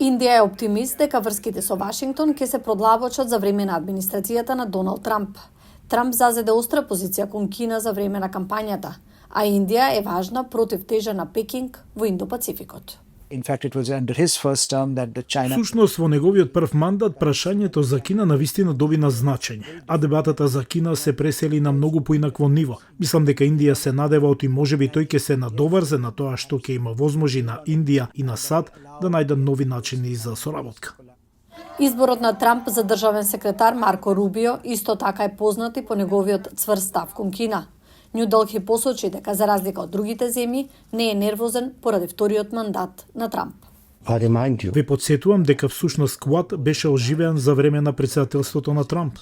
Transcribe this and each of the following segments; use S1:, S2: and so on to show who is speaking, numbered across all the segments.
S1: Индија е оптимист дека врските со Вашингтон ќе се продлабочат за време на администрацијата на Доналд Трамп. Трамп зазеде остра позиција кон Кина за време на кампањата, а Индија е важна против тежа на Пекинг во Индо-Пацификот.
S2: In fact, it was under his first term that the China...
S3: Всушност, во неговиот прв мандат, прашањето за Кина навистина добина значење, а дебатата за Кина се пресели на многу поинакво ниво. Мислам дека Индија се надева и можеби тој ќе се надоврзе на тоа што ќе има возможи на Индија и на САД да најдат нови начини за соработка.
S1: Изборот на Трамп за државен секретар Марко Рубио исто така е познат и по неговиот цврст став кон Кина. Нью Делхи посочи дека за разлика од другите земји не е нервозен поради вториот мандат на Трамп.
S3: Ве подсетувам дека всушност Квад беше оживеан за време на претседателството на Трамп.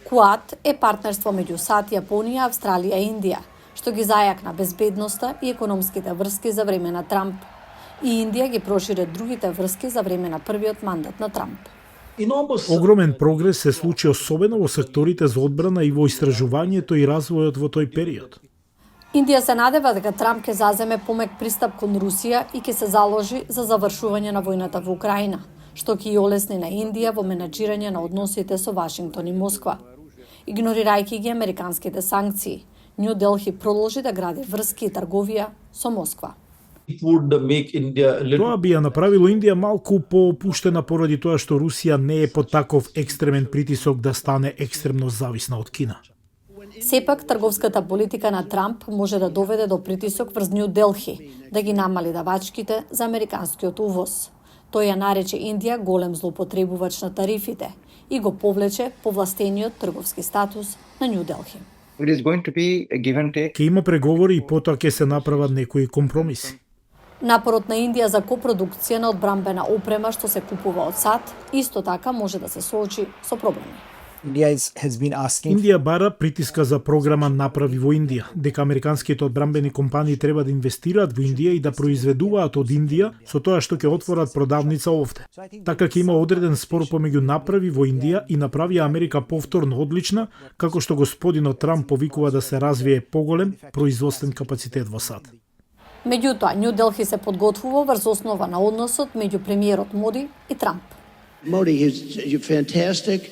S1: Квад е партнерство меѓу САД, Јапонија, Австралија и Индија, што ги зајакна безбедноста и економските врски за време на Трамп. И Индија ги прошири другите врски за време на првиот мандат на Трамп.
S3: Огромен прогрес се случи особено во секторите за одбрана и во истражувањето и развојот во тој период.
S1: Индија се надева дека Трамп ќе заземе помек пристап кон Русија и ќе се заложи за завршување на војната во Украина, што ќе ја олесни на Индија во менаџирање на односите со Вашингтон и Москва. Игнорирајќи ги американските санкции, Нью Делхи продолжи да гради врски и трговија со Москва.
S3: Тоа би ја направило Индија малку поопуштена поради тоа што Русија не е под таков екстремен притисок да стане екстремно зависна од Кина.
S1: Сепак, трговската политика на Трамп може да доведе до притисок врз Нью Делхи да ги намали давачките за американскиот увоз. Тој ја нарече Индија голем злоупотребувач на тарифите и го повлече повластениот трговски статус на Нью Делхи.
S3: Ќе има преговори и потоа ќе се направат некои компромиси.
S1: Напорот на Индија за копродукција на одбрамбена опрема што се купува од САД исто така може да се соочи со проблеми.
S3: Индија бара притиска за програма Направи во Индија, дека американските одбрамбени компании треба да инвестираат во Индија и да произведуваат од Индија со тоа што ќе отворат продавница овде. Така ќе има одреден спор помеѓу Направи во Индија и Направи Америка повторно одлична, како што господинот Трамп повикува да се развие поголем производствен капацитет во САД.
S1: Меѓутоа, Нью Делхи се подготвува врз основа на односот меѓу премиерот Моди и Трамп.
S4: Modi is fantastic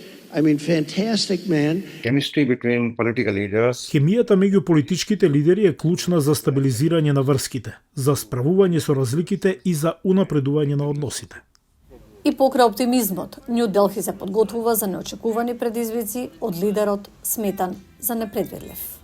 S4: man.
S5: Chemistry between political leaders.
S3: Хемијата меѓу политичките лидери е клучна за стабилизирање на врските, за справување со разликите и за унапредување на односите.
S1: И покрај оптимизмот, Нью Делхи се подготвува за неочекувани предизвици од лидерот сметан за непредвидлив.